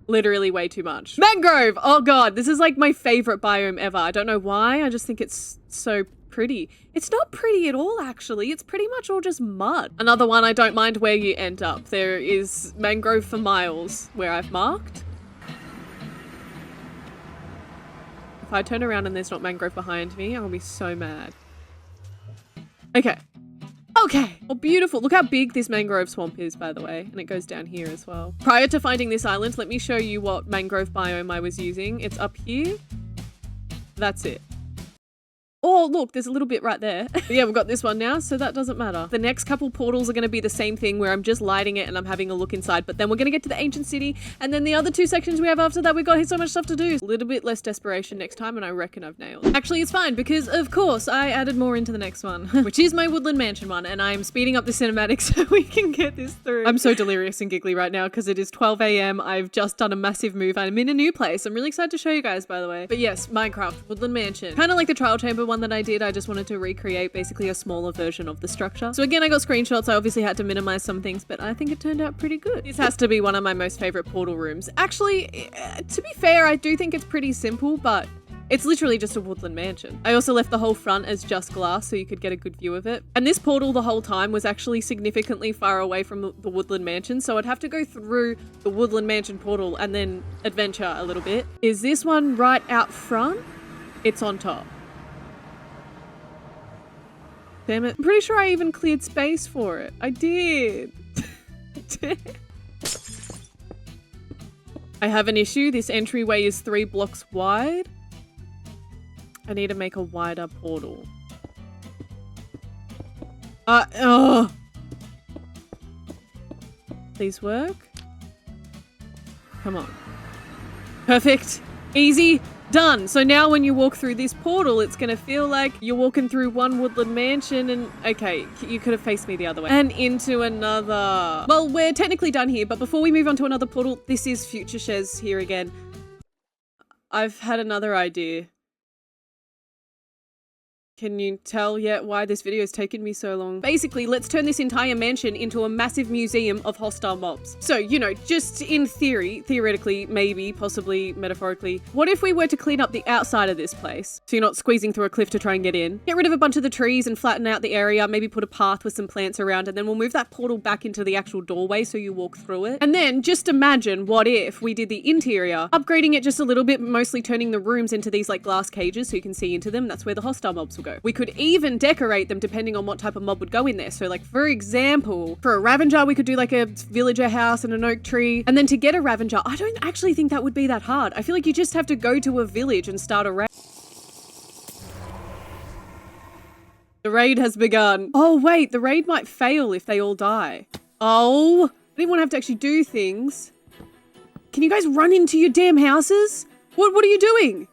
literally way too much. Mangrove! Oh god, this is like my favorite biome ever. I don't know why, I just think it's so pretty. It's not pretty at all, actually. It's pretty much all just mud. Another one, I don't mind where you end up. There is mangrove for miles where I've marked. If I turn around and there's not mangrove behind me, I'll be so mad. Okay. Okay. Oh, beautiful. Look how big this mangrove swamp is, by the way. And it goes down here as well. Prior to finding this island, let me show you what mangrove biome I was using. It's up here. That's it. Oh, look, there's a little bit right there. But yeah, we've got this one now, so that doesn't matter. The next couple portals are going to be the same thing where I'm just lighting it and I'm having a look inside, but then we're going to get to the ancient city, and then the other 2 sections we have after that, we've got so much stuff to do. A little bit less desperation next time, and I reckon I've nailed it. Actually, it's fine, because of course I added more into the next one, which is my Woodland Mansion one, and I'm speeding up the cinematic so we can get this through. I'm so delirious and giggly right now because it is 12 a.m. I've just done a massive move. I'm in a new place. I'm really excited to show you guys, by the way. But yes, Minecraft, Woodland Mansion. Kind of like the trial chamber one that I did. I just wanted to recreate basically a smaller version of the structure. So again, I got screenshots. I obviously had to minimize some things, but I think it turned out pretty good. This has to be one of my most favorite portal rooms. Actually, to be fair, I do think it's pretty simple, but It's literally just a Woodland Mansion. I also left the whole front as just glass so you could get a good view of it. And this portal the whole time was actually significantly far away from the Woodland Mansion, so I'd have to go through the Woodland Mansion portal and then adventure a little bit. Is this one right out front? It's on top. Damn it. I'm pretty sure I even cleared space for it. I did. I have an issue. This entryway is 3 blocks wide. I need to make a wider portal. Oh. Please work. Come on. Perfect. Easy. Done. So now when you walk through this portal, it's going to feel like you're walking through one Woodland Mansion and, okay, you could have faced me the other way. And into another. Well, we're technically done here, but before we move on to another portal, this is future Shez here again. I've had another idea. Can you tell yet why this video has taken me so long? Basically, let's turn this entire mansion into a massive museum of hostile mobs. So, you know, just in theory, theoretically, maybe, possibly, metaphorically, what if we were to clean up the outside of this place? So you're not squeezing through a cliff to try and get in. Get rid of a bunch of the trees and flatten out the area, maybe put a path with some plants around, and then we'll move that portal back into the actual doorway so you walk through it. And then just imagine what if we did the interior, upgrading it just a little bit, mostly turning the rooms into these like glass cages so you can see into them. That's where the hostile mobs will go. We could even decorate them depending on what type of mob would go in there. So like, for example, for a Ravengeur, we could do like a villager house and an oak tree. And then to get a Ravengeur, I don't actually think that would be that hard. I feel like you just have to go to a village and start a raid. The raid has begun. Oh wait, the raid might fail if they all die. Oh, I didn't want to have to actually do things. Can you guys run into your damn houses? What are you doing?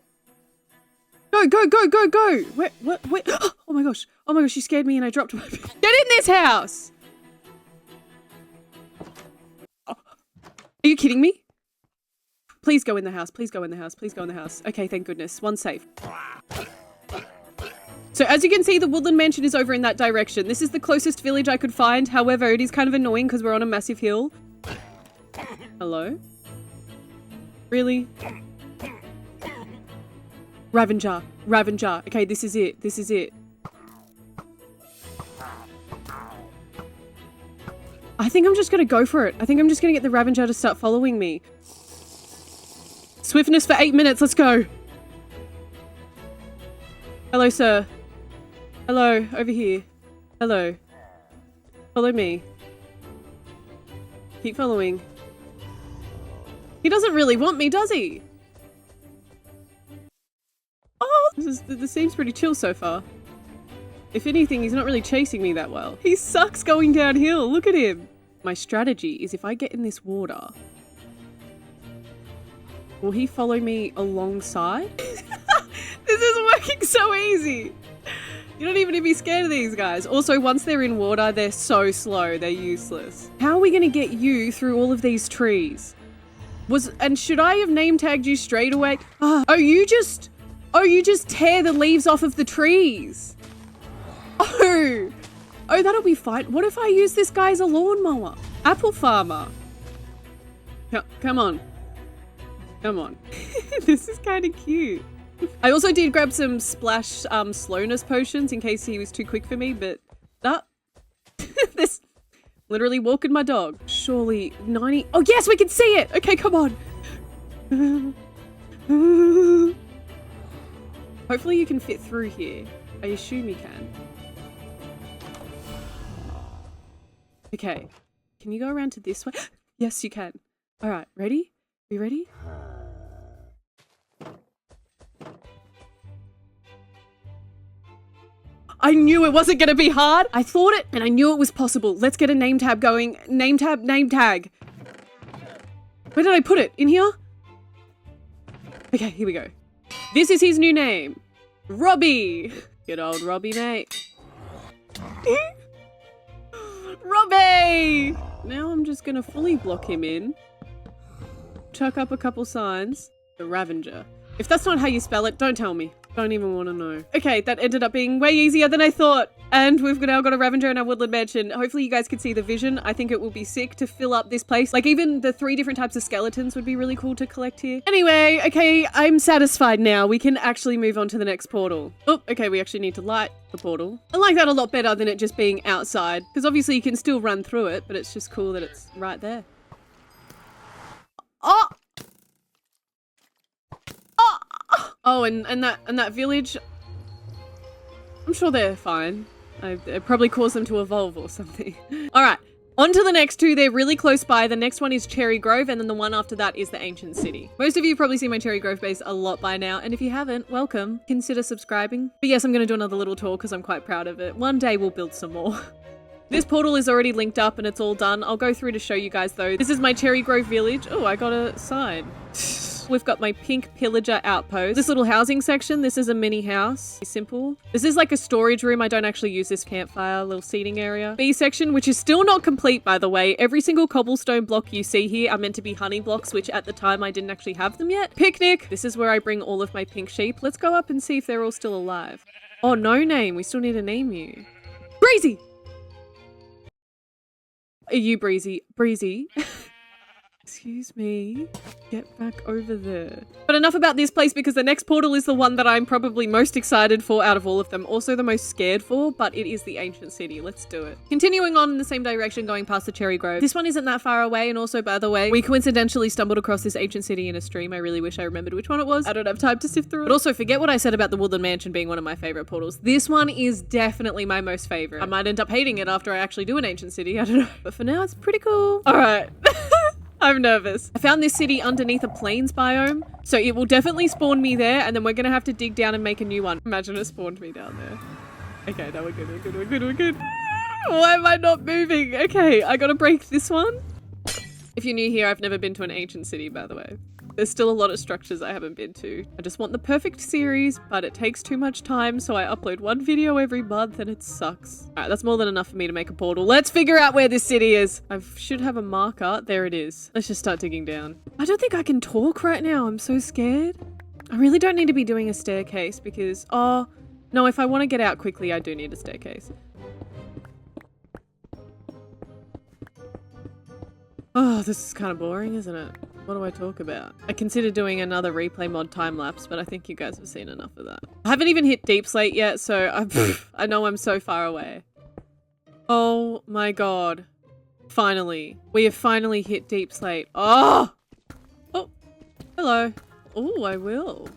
Go, go, go, go, go! What? Oh my gosh, you scared me and I dropped my... Get in this house! Oh. Are you kidding me? Please go in the house, please go in the house, please go in the house. Okay, thank goodness, one's safe. So as you can see, the Woodland Mansion is over in that direction. This is the closest village I could find. However, it is kind of annoying because we're on a massive hill. Hello? Really? Ravengeur. Okay, this is it. This is it. I think I'm just gonna go for it. I think I'm just gonna get the Ravengeur to start following me. Swiftness for 8 minutes. Let's go. Hello, sir. Hello, over here. Hello. Follow me. Keep following. He doesn't really want me, does he? Oh, this seems pretty chill so far. If anything, he's not really chasing me that well. He sucks going downhill. Look at him. My strategy is if I get in this water, will he follow me alongside? This is working so easy. You don't even need to be scared of these guys. Also, once they're in water, they're so slow. They're useless. How are we going to get you through all of these trees? And should I have name tagged you straight away? Oh, you just tear the leaves off of the trees. Oh, that'll be fine. What if I use this guy as a lawnmower? Apple farmer. Come on. Come on. This is kind of cute. I also did grab some splash slowness potions in case he was too quick for me, but this literally walking my dog. Surely 90. Oh yes, we can see it. Okay, come on. Hopefully you can fit through here. I assume you can. Okay. Can you go around to this way? Yes, you can. All right, ready? Are you ready? I knew it wasn't going to be hard. I thought it and I knew it was possible. Let's get a name tab going. Name tab, name tag. Where did I put it? In here? Okay, here we go. This is his new name. Robbie. Good old Robbie, mate. Robbie! Now I'm just going to fully block him in. Chuck up a couple signs. The Ravengeur. If that's not how you spell it, don't tell me. Don't even want to know. Okay, that ended up being way easier than I thought. And we've now got a Ravager in our Woodland Mansion. Hopefully you guys can see the vision. I think it will be sick to fill up this place. Like even the 3 different types of skeletons would be really cool to collect here. Anyway, okay, I'm satisfied now. We can actually move on to the next portal. Oh, okay, we actually need to light the portal. I like that a lot better than it just being outside, because obviously you can still run through it, but it's just cool that it's right there. Oh! Oh, and that village, I'm sure they're fine. It probably caused them to evolve or something. All right, on to the next 2. They're really close by. The next one is Cherry Grove, and then the one after that is the Ancient City. Most of you have probably seen my Cherry Grove base a lot by now, and if you haven't, welcome. Consider subscribing. But yes, I'm gonna do another little tour because I'm quite proud of it. One day we'll build some more. This portal is already linked up and it's all done. I'll go through to show you guys though. This is my Cherry Grove village. Oh, I got a sign. We've got my pink pillager outpost. This little housing section, this is a mini house. Simple. This is like a storage room. I don't actually use this campfire, little seating area. B section, which is still not complete by the way. Every single cobblestone block you see here are meant to be honey blocks, which at the time I didn't actually have them yet. Picnic. This is where I bring all of my pink sheep. Let's go up and see if they're all still alive. Oh, no name. We still need to name you. Breezy! Are you Breezy? Breezy? Excuse me. Get back over there. But enough about this place because the next portal is the one that I'm probably most excited for out of all of them. Also the most scared for, but it is the Ancient City. Let's do it. Continuing on in the same direction, going past the Cherry Grove. This one isn't that far away, and also, by the way, we coincidentally stumbled across this Ancient City in a stream. I really wish I remembered which one it was. I don't have time to sift through it. But also, forget what I said about the Woodland Mansion being one of my favorite portals. This one is definitely my most favorite. I might end up hating it after I actually do an Ancient City. I don't know. But for now, it's pretty cool. All right. I'm nervous. I found this city underneath a plains biome, so it will definitely spawn me there, and then we're gonna have to dig down and make a new one. Imagine it spawned me down there. Okay, now we're good, we're good, we're good, we're good. Why am I not moving? Okay, I gotta break this one. If you're new here, I've never been to an ancient city, by the way. There's still a lot of structures I haven't been to. I just want the perfect series, but it takes too much time, so I upload one video every month and it sucks. All right, that's more than enough for me to make a portal. Let's figure out where this city is. I should have a marker. There it is. Let's just start digging down. I don't think I can talk right now. I'm so scared. I really don't need to be doing a staircase because, oh, no, if I want to get out quickly, I do need a staircase. Oh, this is kind of boring, isn't it? What do I talk about? I considered doing another replay mod time lapse, but I think you guys have seen enough of that. I haven't even hit 𝘵𝘪𝙀 yet, so I know I'm so far away. Oh my god. Finally. We have finally hit 𝘵𝘪𝙀. Oh! Oh, hello. Oh, I will.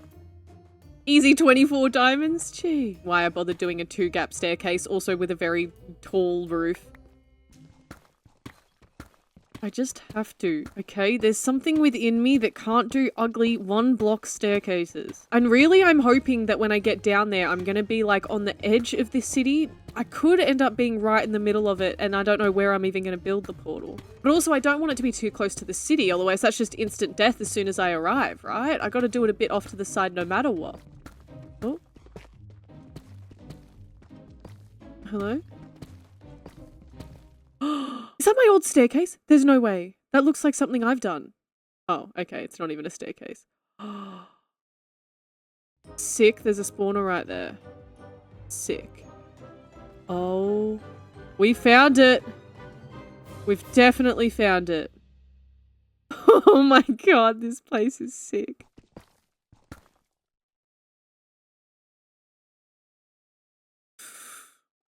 Easy 24 diamonds? Gee. Why I bothered doing a 2-gap staircase, also with a very tall roof. I just have to, okay? There's something within me that can't do ugly 1-block staircases. And really, I'm hoping that when I get down there, I'm gonna be like on the edge of this city. I could end up being right in the middle of it, and I don't know where I'm even gonna build the portal. But also, I don't want it to be too close to the city, otherwise that's just instant death as soon as I arrive, right? I gotta do it a bit off to the side no matter what. Oh. Hello? Is that my old staircase? There's no way. That looks like something I've done. Oh, okay. It's not even a staircase. Sick. There's a spawner right there. Sick. Oh. We found it. We've definitely found it. Oh my god. This place is sick.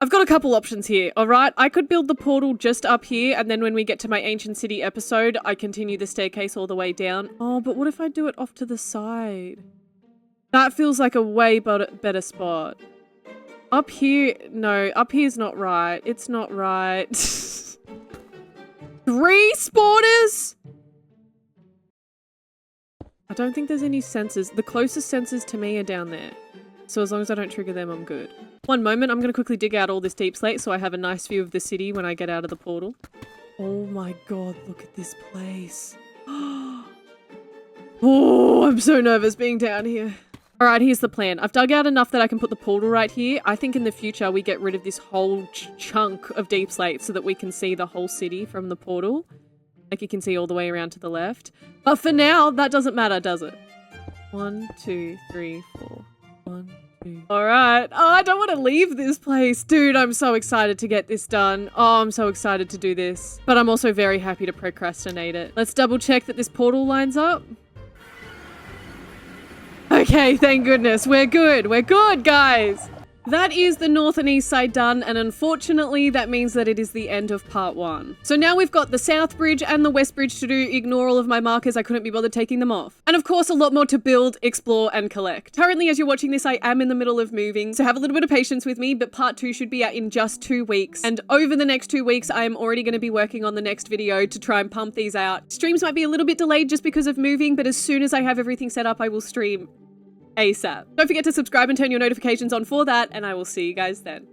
I've got a couple options here, alright? I could build the portal just up here, and then when we get to my Ancient City episode, I continue the staircase all the way down. Oh, but what if I do it off to the side? That feels like a way better spot. Up here, no, up here's not right. It's not right. 3 spawners? I don't think there's any sensors. The closest sensors to me are down there. So as long as I don't trigger them, I'm good. One moment, I'm going to quickly dig out all this 𝘵𝘪𝙀 so I have a nice view of the city when I get out of the portal. Oh my god, look at this place. Oh, I'm so nervous being down here. Alright, here's the plan. I've dug out enough that I can put the portal right here. I think in the future we get rid of this whole chunk of 𝘵𝘪𝙀 so that we can see the whole city from the portal. Like you can see all the way around to the left. But for now, that doesn't matter, does it? 1, 2, 3, 4. 1, All right. Oh, I don't want to leave this place. Dude, I'm so excited to get this done. Oh, I'm so excited to do this. But I'm also very happy to procrastinate it. Let's double check that this portal lines up. Okay, thank goodness. We're good. We're good, guys. That is the north and east side done, and unfortunately that means that it is the end of part 1. So now we've got the south bridge and the west bridge to do. Ignore all of my markers, I couldn't be bothered taking them off. And of course a lot more to build, explore, and collect. Currently, as you're watching this, I am in the middle of moving, so have a little bit of patience with me, but part 2 should be out in just 2 weeks. And over the next 2 weeks, I am already going to be working on the next video to try and pump these out. Streams might be a little bit delayed just because of moving, but as soon as I have everything set up, I will stream ASAP. Don't forget to subscribe and turn your notifications on for that, and I will see you guys then.